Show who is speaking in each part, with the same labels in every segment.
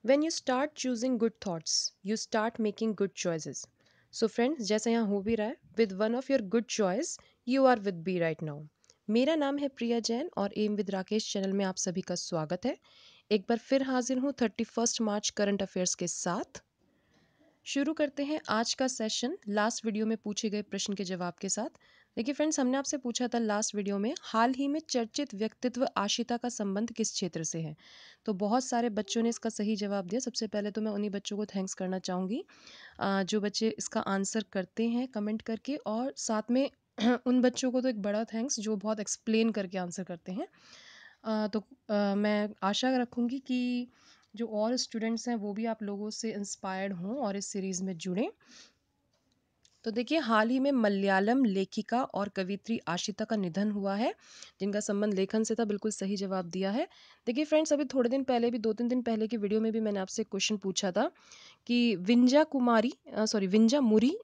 Speaker 1: When you start choosing good thoughts, you start making good choices. So friends, जैसे यहाँ हो भी रहा है, with one of your good choice you are with be right now. मेरा नाम है प्रिया जैन और एम विद राकेश चैनल में आप सभी का स्वागत है। एक बार फिर हाजिर हूँ 31 मार्च करंट अफेयर्स के साथ। शुरू करते हैं आज का सेशन लास्ट वीडियो में पूछे गए प्रश्न के जवाब के साथ। देखिए फ्रेंड्स, हमने आपसे पूछा था लास्ट वीडियो में, हाल ही में चर्चित व्यक्तित्व आशिता का संबंध किस क्षेत्र से है। तो बहुत सारे बच्चों ने इसका सही जवाब दिया। सबसे पहले तो मैं उन्हीं बच्चों को थैंक्स करना चाहूँगी जो बच्चे इसका आंसर करते हैं कमेंट करके, और साथ में उन बच्चों को तो एक बड़ा थैंक्स जो बहुत एक्सप्लेन करके आंसर करते हैं। मैं आशा रखूँगी कि जो और स्टूडेंट्स हैं वो भी आप लोगों से इंस्पायर्ड हों और इस सीरीज़ में जुड़ें। तो देखिए, हाल ही में मलयालम लेखिका और कवियत्री आशिता का निधन हुआ है, जिनका संबंध लेखन से था। बिल्कुल सही जवाब दिया है। देखिए फ्रेंड्स, अभी थोड़े दिन पहले भी 2-3 दिन पहले की वीडियो में भी मैंने आपसे क्वेश्चन पूछा था कि विंजा मुरी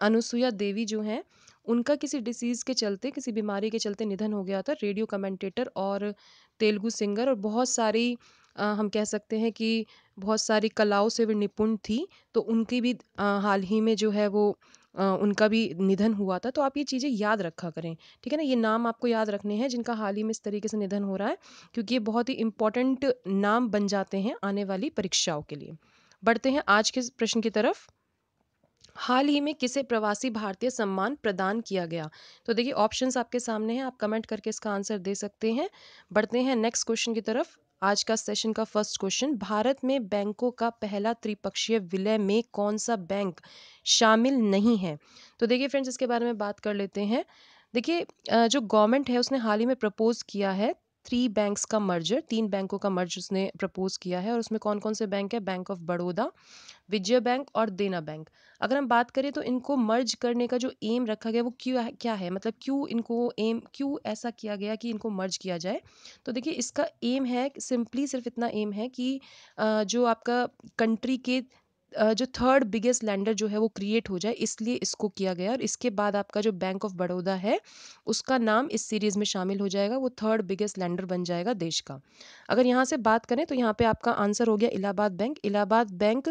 Speaker 1: अनुसुया देवी जो हैं, उनका किसी डिसीज़ के चलते, किसी बीमारी के चलते निधन हो गया था। रेडियो कमेंटेटर और तेलुगु सिंगर, और बहुत सारी हम कह सकते हैं कि बहुत सारी कलाओं से वे निपुण थी। तो उनकी भी हाल ही में जो है वो उनका भी निधन हुआ था। तो आप ये चीज़ें याद रखा करें, ठीक है ना। ये नाम आपको याद रखने हैं जिनका हाल ही में इस तरीके से निधन हो रहा है, क्योंकि ये बहुत ही इम्पोर्टेंट नाम बन जाते हैं आने वाली परीक्षाओं के लिए। बढ़ते हैं आज के प्रश्न की तरफ। हाल ही में किसे प्रवासी भारतीय सम्मान प्रदान किया गया। तो देखिए, ऑप्शंस आपके सामने हैं, आप कमेंट करके इसका आंसर दे सकते हैं। बढ़ते हैं नेक्स्ट क्वेश्चन की तरफ। आज का सेशन का फर्स्ट क्वेश्चन, भारत में बैंकों का पहला त्रिपक्षीय विलय में कौन सा बैंक शामिल नहीं है। तो देखिए फ्रेंड्स, इसके बारे में बात कर लेते हैं। देखिए, जो गवर्नमेंट है उसने हाल ही में प्रपोज किया है 3 बैंक्स का मर्जर, 3 बैंकों का मर्ज उसने प्रपोज किया है। और उसमें कौन कौन से बैंक है, bank of Baroda, Vijay bank और देना बैंक। अगर हम बात करें तो इनको मर्ज करने का जो एम रखा गया वो क्या है, मतलब क्यों ऐसा किया गया कि इनको मर्ज किया जाए। तो देखिए, इसका एम है, सिंपली सिर्फ इतना एम है कि जो आपका कंट्री के जो थर्ड बिगेस्ट लैंडर जो है वो क्रिएट हो जाए, इसलिए इसको किया गया। और इसके बाद आपका जो बैंक ऑफ बड़ौदा है उसका नाम इस सीरीज़ में शामिल हो जाएगा, वो थर्ड बिगेस्ट लैंडर बन जाएगा देश का। अगर यहाँ से बात करें तो यहाँ पे आपका आंसर हो गया इलाहाबाद बैंक। इलाहाबाद बैंक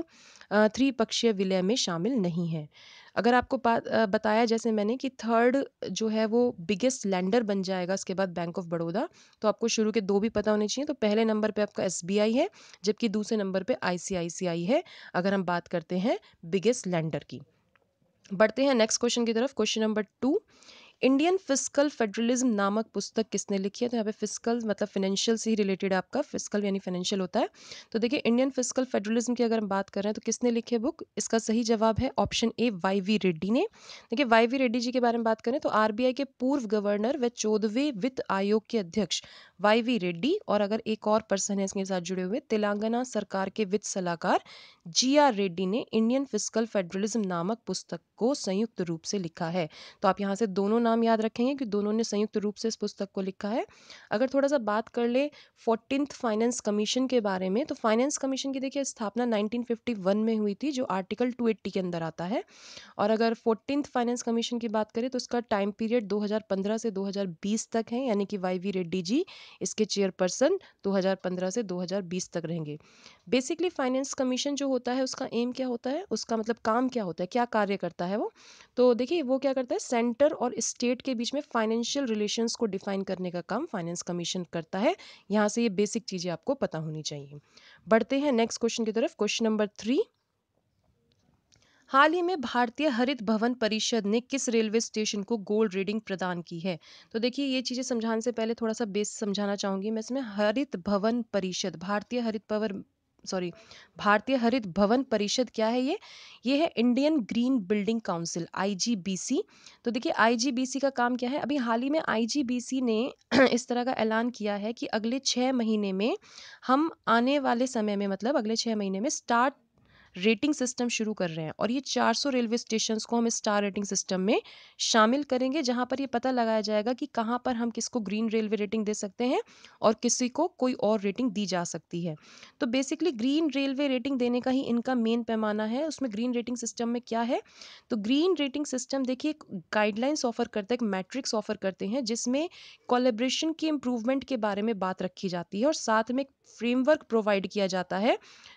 Speaker 1: त्रिपक्षीय विलय में शामिल नहीं है। अगर आपको बताया जैसे मैंने कि थर्ड जो है वो बिगेस्ट लैंडर बन जाएगा इसके बाद बैंक ऑफ बड़ौदा, तो आपको शुरू के 2 भी पता होने चाहिए। तो पहले नंबर पे आपका एसबीआई है, जबकि दूसरे नंबर पे आईसीआईसीआई है, अगर हम बात करते हैं बिगेस्ट लैंडर की। बढ़ते हैं नेक्स्ट क्वेश्चन की तरफ। Question number 2, Indian fiscal federalism नामक पुस्तक किसने लिखी है। तो यहाँ पे फिस्कल मतलब फाइनेंशियल से ही रिलेटेड, आपका फिस्कल यानी फाइनेंशियल होता है। तो देखिए, इंडियन फिस्कल फेडरलिज्म की अगर हम बात कर रहे हैं तो किसने लिखी है बुक, इसका सही जवाब है ऑप्शन ए, वाई.वी. रेड्डी ने। देखिए, वाई.वी. रेड्डी जी के बारे में बात करें तो आरबीआई के पूर्व गवर्नर व 14वें वित्त आयोग के अध्यक्ष वाई.वी. रेड्डी, और अगर एक और पर्सन है इसके साथ जुड़े हुए, तेलंगाना सरकार के वित्त सलाहकार जी.आर. रेड्डी ने इंडियन फिस्कल फेडरलिज्म नामक पुस्तक को संयुक्त रूप से लिखा है। तो आप यहाँ से दोनों नाम याद रखेंगे कि दोनों ने संयुक्त रूप से इस पुस्तक को लिखा है। अगर थोड़ा सा बात कर ले 14th फाइनेंस कमीशन के बारे में, तो फाइनेंस कमीशन की देखिए स्थापना 1951 में हुई थी, जो आर्टिकल 280 के अंदर आता है। और अगर 14th फाइनेंस कमीशन की बात करें तो इसका टाइम पीरियड 2015 से 2020 तक है, यानी कि वाई.वी. रेड्डी जी इसके चेयरपर्सन 2015 से 2020 तक रहेंगे। बेसिकली फाइनेंस कमीशन जो होता है उसका एम क्या होता है, उसका मतलब काम क्या होता है, क्या कार्य करता है वो। तो देखिए, वो क्या करता है, सेंटर और स्टेट के बीच में फाइनेंशियल रिलेशंस को डिफाइन करने का काम फाइनेंस कमीशन करता है। यहाँ से ये बेसिक चीज़ें आपको पता होनी चाहिए। बढ़ते हैं नेक्स्ट क्वेश्चन की तरफ। क्वेश्चन नंबर 3, हाल ही में भारतीय हरित भवन परिषद ने किस रेलवे स्टेशन को गोल्ड रेटिंग प्रदान की है। तो देखिए, ये चीज़ें समझाने से पहले थोड़ा सा बेस समझाना चाहूँगी मैं इसमें। हरित भवन परिषद, भारतीय हरित भवन परिषद क्या है ये है Indian green building council, IGBC. तो देखिए, आईजीबीसी का काम क्या है, अभी हाल ही में आईजीबीसी ने इस तरह का ऐलान किया है कि अगले 6 महीने में हम आने वाले समय में, मतलब अगले 6 महीने में स्टार्ट रेटिंग सिस्टम शुरू कर रहे हैं और ये 400 रेलवे स्टेशंस को हम स्टार रेटिंग सिस्टम में शामिल करेंगे, जहां पर ये पता लगाया जाएगा कि कहां पर हम किसको ग्रीन रेलवे रेटिंग दे सकते हैं और किसी को कोई और रेटिंग दी जा सकती है। तो बेसिकली ग्रीन रेलवे रेटिंग देने का ही इनका मेन पैमाना है। उसमें ग्रीन रेटिंग सिस्टम में क्या है, तो ग्रीन रेटिंग सिस्टम देखिए एक गाइडलाइंस ऑफर करता है, एक मैट्रिक्स ऑफर करते हैं जिसमें कोलैबोरेशन के इम्प्रूवमेंट के बारे में बात रखी जाती है और साथ में एक फ्रेमवर्क प्रोवाइड किया जाता है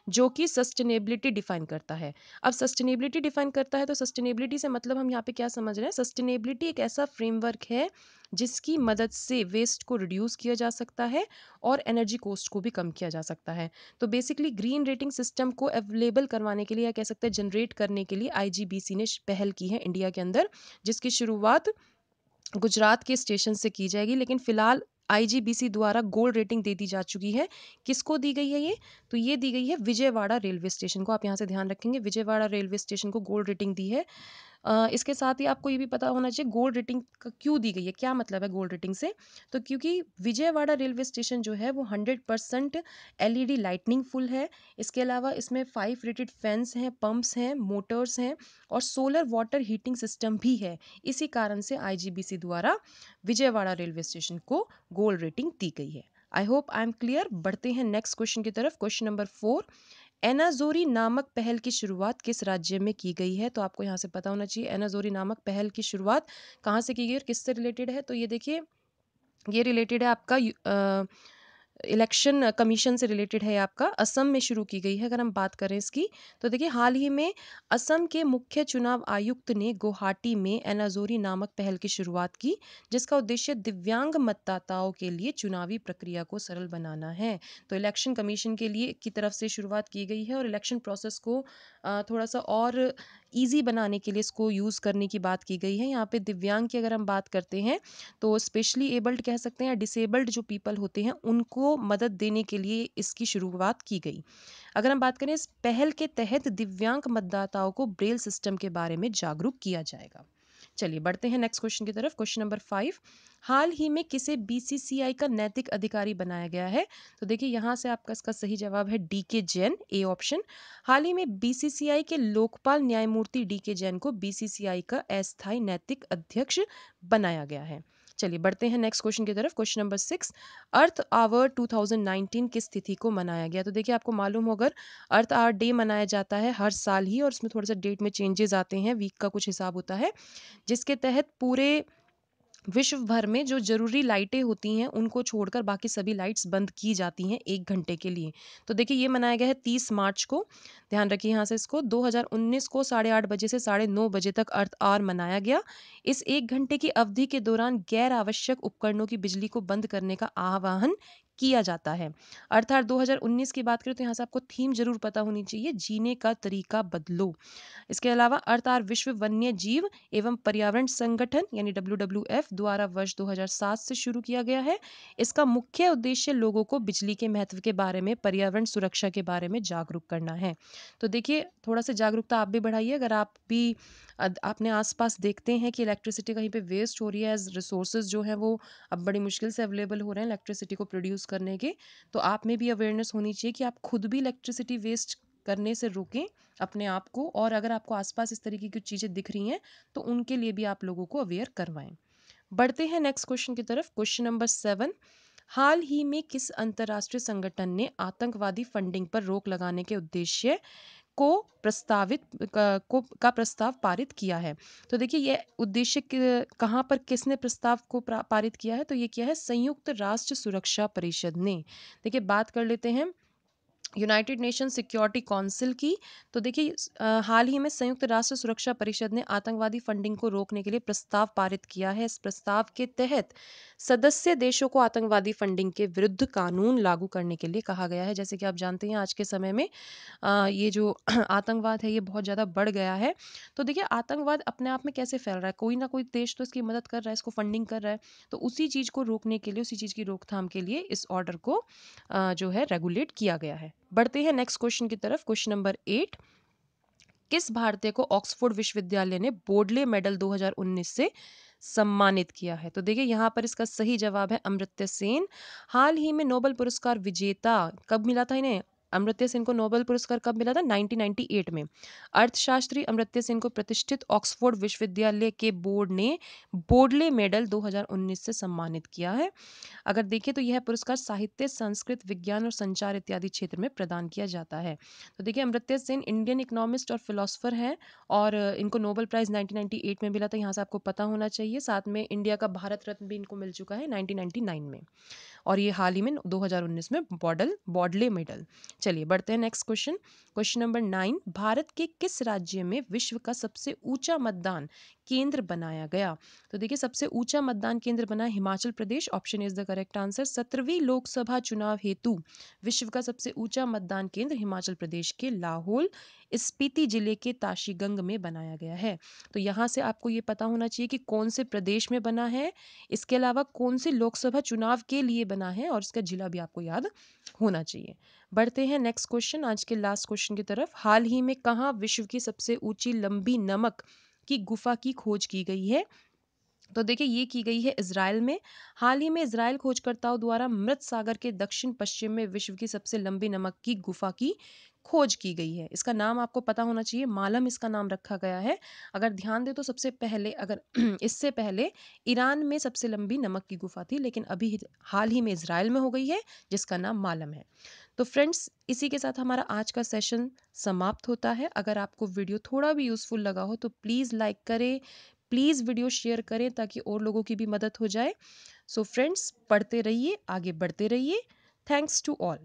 Speaker 1: जो कि सस्टेनेबिलिटी डिफाइन करता है। अब सस्टेनेबिलिटी डिफाइन करता है तो सस्टेनेबिलिटी से मतलब हम यहाँ पे क्या समझ रहे हैं, सस्टेनेबिलिटी एक ऐसा फ्रेमवर्क है जिसकी मदद से वेस्ट को रिड्यूस किया जा सकता है और एनर्जी कॉस्ट को भी कम किया जा सकता है। तो बेसिकली ग्रीन रेटिंग सिस्टम को अवेलेबल करवाने के लिए या कह सकते हैं जनरेट करने के लिए आईजीबीसी ने पहल की है इंडिया के अंदर, जिसकी शुरुआत गुजरात के स्टेशन से की जाएगी। लेकिन फिलहाल आईजीबीसी द्वारा गोल्ड रेटिंग दे दी जा चुकी है। किसको दी गई है ये, तो ये दी गई है विजयवाड़ा रेलवे स्टेशन को। आप यहाँ से ध्यान रखेंगे, विजयवाड़ा रेलवे स्टेशन को गोल्ड रेटिंग दी है। इसके साथ ही आपको ये भी पता होना चाहिए गोल्ड रेटिंग क्यों दी गई है, क्या मतलब है गोल्ड रेटिंग से। तो क्योंकि विजयवाड़ा रेलवे स्टेशन जो है वो 100% एलईडी लाइटनिंग फुल है। इसके अलावा इसमें 5 रेटेड फैंस हैं, पंप्स हैं, मोटर्स हैं और सोलर वाटर हीटिंग सिस्टम भी है। इसी कारण से आईजीबीसी द्वारा विजयवाड़ा रेलवे स्टेशन को गोल्ड रेटिंग दी गई है। I hope I am clear. बढ़ते हैं नेक्स्ट क्वेश्चन की तरफ। क्वेश्चन नंबर 4, एनाजोरी नामक पहल की शुरुआत किस राज्य में की गई है। तो आपको यहाँ से पता होना चाहिए एनाजोरी नामक पहल की शुरुआत कहाँ से की गई और किससे रिलेटेड है। तो ये देखिए, ये रिलेटेड है आपका इलेक्शन कमीशन से रिलेटेड है, आपका असम में शुरू की गई है। अगर हम बात करें इसकी, तो देखिए हाल ही में असम के मुख्य चुनाव आयुक्त ने गुवाहाटी में एनाजोरी नामक पहल की शुरुआत की, जिसका उद्देश्य दिव्यांग मतदाताओं के लिए चुनावी प्रक्रिया को सरल बनाना है। तो इलेक्शन कमीशन के लिए की तरफ से शुरुआत की गई है और इलेक्शन प्रोसेस को थोड़ा सा और ईजी बनाने के लिए इसको यूज़ करने की बात की गई है। यहाँ पे दिव्यांग की अगर हम बात करते हैं तो स्पेशली एबल्ड कह सकते हैं या डिसेबल्ड जो पीपल होते हैं उनको मदद देने के लिए इसकी शुरुआत की गई। अगर हम बात करें इस पहल के तहत दिव्यांग मतदाताओं को ब्रेल सिस्टम के बारे में जागरूक किया जाएगा। चलिए बढ़ते हैं नेक्स्ट क्वेश्चन की तरफ। क्वेश्चन नंबर 5, हाल ही में किसे बीसीसीआई का नैतिक अधिकारी बनाया गया है। तो देखिए यहाँ से आपका इसका सही जवाब है डी के जैन, ए ऑप्शन। हाल ही में बीसीसीआई के लोकपाल न्यायमूर्ति डी के जैन को बीसीसीआई का अस्थायी नैतिक अध्यक्ष बनाया गया है। चलिए बढ़ते हैं नेक्स्ट क्वेश्चन की तरफ। क्वेश्चन नंबर 6, अर्थ आवर 2019 किस तिथि को मनाया गया। तो देखिए आपको मालूम होगा अर्थ आवर डे मनाया जाता है हर साल ही और उसमें थोड़ा सा डेट में चेंजेस आते हैं, वीक का कुछ हिसाब होता है, जिसके तहत पूरे विश्व भर में जो ज़रूरी लाइटें होती हैं उनको छोड़कर बाकी सभी लाइट्स बंद की जाती हैं 1 घंटे के लिए। तो देखिए ये मनाया गया है 30 मार्च को। ध्यान रखिए यहाँ से इसको 2019 को 8:30 बजे से 9:30 बजे तक अर्थ आवर मनाया गया। इस 1 घंटे की अवधि के दौरान गैर आवश्यक उपकरणों की बिजली को बंद करने का आह्वान किया जाता है। अर्थात 2019 की बात करें तो यहाँ से आपको थीम ज़रूर पता होनी चाहिए, जीने का तरीका बदलो। इसके अलावा अर्थ आवर विश्व वन्य जीव एवं पर्यावरण संगठन यानी WWF द्वारा वर्ष 2007 से शुरू किया गया है। इसका मुख्य उद्देश्य लोगों को बिजली के महत्व के बारे में, पर्यावरण सुरक्षा के बारे में जागरूक करना है। तो देखिए थोड़ा सा जागरूकता आप भी बढ़ाइए। अगर आप भी अपने आसपास देखते हैं कि इलेक्ट्रिसिटी कहीं पे वेस्ट हो रही है, एज रिसोर्सेज जो है वो अब बड़ी मुश्किल से अवेलेबल हो रहे हैं इलेक्ट्रिसिटी को प्रोड्यूस करने के, तो आप में भी अवेयरनेस होनी चाहिए कि आप खुद भी इलेक्ट्रिसिटी वेस्ट करने से रोकें अपने आप को। और अगर आपको आसपास इस तरीके की चीज़ें दिख रही हैं तो उनके लिए भी आप लोगों को अवेयर करवाएं। बढ़ते हैं नेक्स्ट क्वेश्चन की तरफ। क्वेश्चन नंबर 7, हाल ही में किस अंतर्राष्ट्रीय संगठन ने आतंकवादी फंडिंग पर रोक लगाने के उद्देश्य को का प्रस्ताव पारित किया है। तो देखिए ये उद्देश्य कहाँ पर किसने प्रस्ताव को पारित किया है, तो ये किया है संयुक्त राष्ट्र सुरक्षा परिषद ने। देखिए बात कर लेते हैं यूनाइटेड नेशन सिक्योरिटी काउंसिल की। तो देखिए हाल ही में संयुक्त राष्ट्र सुरक्षा परिषद ने आतंकवादी फंडिंग को रोकने के लिए प्रस्ताव पारित किया है। इस प्रस्ताव के तहत सदस्य देशों को आतंकवादी फंडिंग के विरुद्ध कानून लागू करने के लिए कहा गया है। जैसे कि आप जानते हैं आज के समय में ये जो आतंकवाद है ये बहुत ज़्यादा बढ़ गया है। तो देखिए आतंकवाद अपने आप में कैसे फैल रहा है, कोई ना कोई देश तो इसकी मदद कर रहा है, इसको फंडिंग कर रहा है। तो उसी चीज़ को रोकने के लिए, उसी चीज़ की रोकथाम के लिए इस ऑर्डर को जो है रेगुलेट किया गया है। बढ़ते हैं नेक्स्ट क्वेश्चन की तरफ। क्वेश्चन नंबर 8, किस भारतीय को ऑक्सफोर्ड विश्वविद्यालय ने बोडले मेडल 2019 से सम्मानित किया है। तो देखिए यहाँ पर इसका सही जवाब है अमर्त्य सेन। हाल ही में नोबेल पुरस्कार विजेता, कब मिला था इन्हें, अमर्त्य सेन को नोबेल पुरस्कार कब मिला था? 1998 में। अर्थशास्त्री अमर्त्य सेन को प्रतिष्ठित ऑक्सफोर्ड विश्वविद्यालय के बोर्ड ने बोडले मेडल 2019 से सम्मानित किया है। अगर देखें तो यह पुरस्कार साहित्य, संस्कृत, विज्ञान और संचार इत्यादि क्षेत्र में प्रदान किया जाता है। तो देखिए, अमर्त्य सेन इंडियन इकोनॉमिस्ट और फिलोसोफर हैं और इनको नोबेल प्राइज़ 1998 में मिला था, यहाँ से आपको पता होना चाहिए। साथ में इंडिया का भारत रत्न भी इनको मिल चुका है 1999 में। और ये हाल ही में 2019 में बॉडले मेडल। चलिए बढ़ते हैं next question. Question number 9, Bharat के किस राज्य में विश्व का सबसे ऊंचा मतदान केंद्र बनाया गया? तो देखिए, सबसे ऊंचा मतदान केंद्र बना Himachal Pradesh, option is the correct answer. 17वीं लोकसभा चुनाव हेतु विश्व का सबसे ऊंचा मतदान केंद्र हिमाचल प्रदेश के लाहौल स्पीति जिले के ताशीगंग में बनाया गया है। तो यहाँ से आपको ये पता होना चाहिए कि कौन से प्रदेश में बना है, इसके अलावा कौन से लोकसभा चुनाव के लिए बना है, और इसका जिला भी आपको याद होना चाहिए। बढ़ते हैं नेक्स्ट क्वेश्चन, आज के लास्ट क्वेश्चन की तरफ। हाल ही में कहाँ विश्व की सबसे ऊंची लंबी नमक की गुफा की खोज की गई है? तो देखिए, ये की गई है इजराइल में। हाल ही में इजराइल खोजकर्ताओं द्वारा मृत सागर के दक्षिण पश्चिम में विश्व की सबसे लंबी नमक की गुफा की खोज की गई है। इसका नाम आपको पता होना चाहिए, मालम इसका नाम रखा गया है। अगर ध्यान दे तो सबसे पहले, अगर इससे पहले ईरान में सबसे लंबी नमक की गुफा थी, लेकिन अभी हाल ही में इजराइल में हो गई है, जिसका नाम मालम है। तो फ्रेंड्स, इसी के साथ हमारा आज का सेशन समाप्त होता है। अगर आपको वीडियो थोड़ा भी यूज़फुल लगा हो तो प्लीज़ लाइक करें, प्लीज़ वीडियो शेयर करें ताकि और लोगों की भी मदद हो जाए। सो फ्रेंड्स, पढ़ते रहिए, आगे बढ़ते रहिए। Thanks to all.